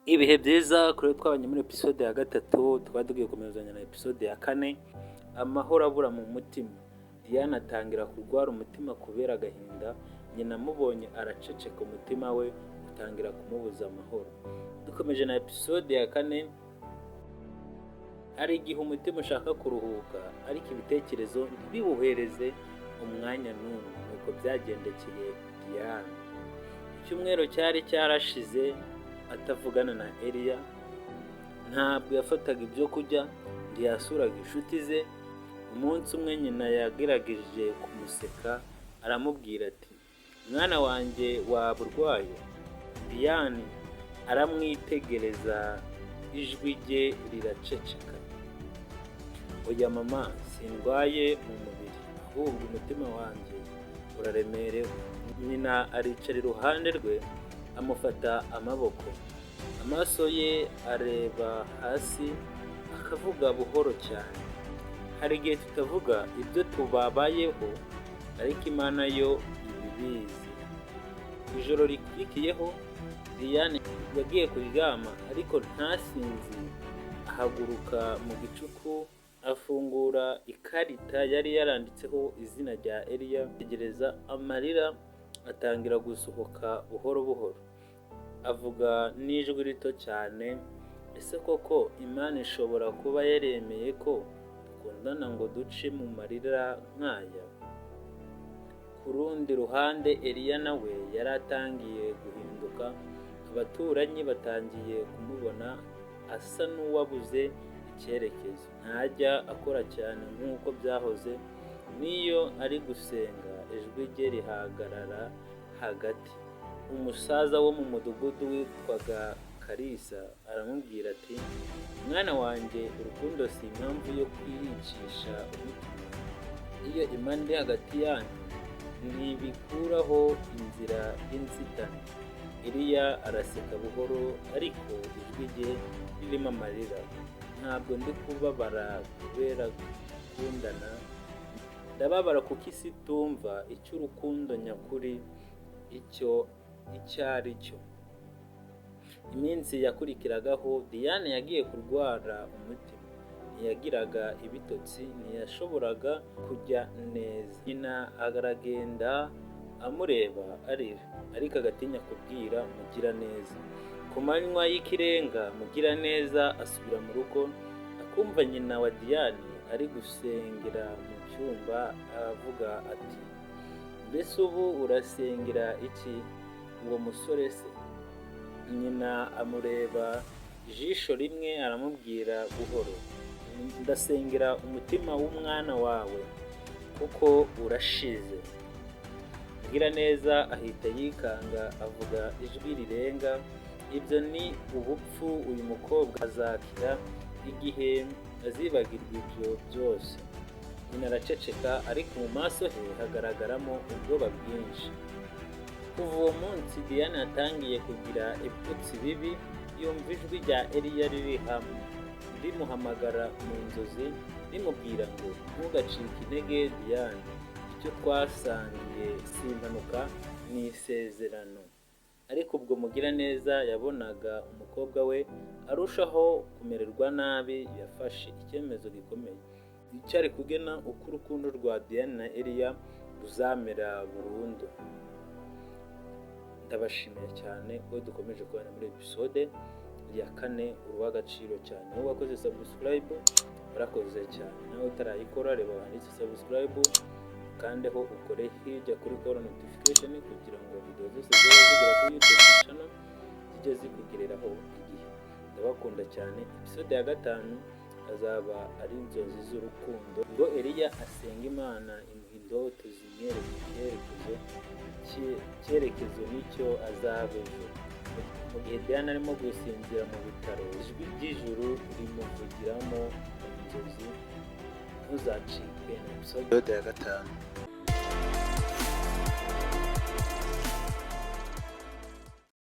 Ibihe byiza kuri twabanye muri episode ya gatatu, twari tugiye gukomezanya na episode ya kane. Amahoro abura mu mutima. Diane atangira kurwara umutima kubera agahinda. Nyina amubonye araceceka, umutima we utangira kumubuza amahoro. Dukomeje na episode ya kane. Hari igihe umutima ushaka kuruhuka ariko ibitekerezo ntibiwuhereze umwanya n'umwe. Nuko byagendekeye Diane. Icyumweru cyari cyarashize atavugana na Eliya. Ntabwo yafataga ibyo kurya, ntiyasuraga inshuti ze. Umunsi umwe nyina yagerageje kumuseka, aramubwira ati, mwana wanjye waba urwaye? Diane aramwitegereza, ijwi rye riraceceka. Oya mama, sindwaye mu mubiri, ahubwo umutima wanjye uraremerewe. Nyina aricara iruhande rwe, amufata amaboko. Amaso ye areba hasi, akavuga buhoro cyane. Hari igihe tutavuga ibyo tubabayeho, ariko Imana yo ibibizi. Ijoro rikurikiyeho, Diane yagiye kuryama ariko ntasinzire. Ahaguruka mu gicuku, afungura ikarita yari yaranditseho izina rya Eliya. Ategereza, amarira atangira gusohoka buhoro buhoro. Avuga n'ijwi rito cyane, ese koko Imana ishobora kuba yaremeye ko dukundana ngo duce mu marira nk'aya? Ku rundi ruhande Eliya nawe yari atangiye guhinduka. Abaturanyi batangiye kumubona asa n'uwabuze icyerekezo. Ntajya akora cyane nk'uko byahoze. N'iyo ari gusenga ijwi rye rihagarara hagati. Umusaza wo mu mudugudu witwaga Kalisa aramubwira ati, mwana wanjye, urukundo si impamvu yo kwiyicisha umutima. Iyo Imana iri hagati yanyu ntibikuraho inzira y'inzitane. Eliya araseka buhoro ariko ijwi rye ririmo amarira. Ntabwo ndi kubabara kubera gukundana, ndababara kuko isi itumva icyo urukundo nyakuri icyo ari cyo. Iminsi yakurikiragaho Diane yagiye kurwara umutima. Ntiyagiraga ibitotsi, ntiyashoboraga kujya neza. Nyina aragenda amureba arira, ariko agatinya kubwira Mugiraneza. Ku manywa y'ikirenga Mugiraneza asubira mu rugo, akumva nyina wa Diane ari gusengera mu cyumba. Aravuga ati, mbese ubu urasengera iki uwo musore se? Nyina amureba ijisho rimwe, aramubwira buhoro, ndasengera umutima w'umwana wawe kuko urashize. Mugiraneza ahita yikanga, avuga ijwi rirenga, ibyo ni ubupfu. Uyu mukobwa azakira igihe azibagirwa ibyo byose. Nyina araceceka ariko mu maso he hagaragaramo ubwoba bwinshi. Kuva uwo munsi Diane yatangiye kugira ibitotsi bibi. Yumva ijwi rya Eliya rimuhamagara mu nzozi, rimubwira ngo ntugacike intege Diane, icyo twasangiye si impanuka, ni isezerano. Ariko ubwo Mugiraneza yabonaga umukobwa we arushaho kumererwa nabi, yafashe icyemezo gikomeye. Cyari kugena uko urukundo rwa Diane na Eliya ruzamera burundu. Ndabashimiye cyane ko dukomeje kubana muri episode ya kane. Uruw'agaciro cyane. Wowe wakoze subscribe, warakoze cyane. Nawe utarayikora, reba handitse subscribe, kandeho ukore hirya kuri call notification kugira ngo video zose zibe zigera kuri YouTube channel zijye zikugereraho igihe. Ndabakunda cyane. Episode ya gatanu azaba ari inzozi z'urukundo, ngo Eliya asenga Imana imuha indoto zimwereka icyerekezo n'icyo azaba ejo. Mu gihe Diane arimo gusinzira mu bitaro, ijwi ry'ijuru rimuvugiramo mu nzozi. Ntuzacikwe na episode ya gatanu.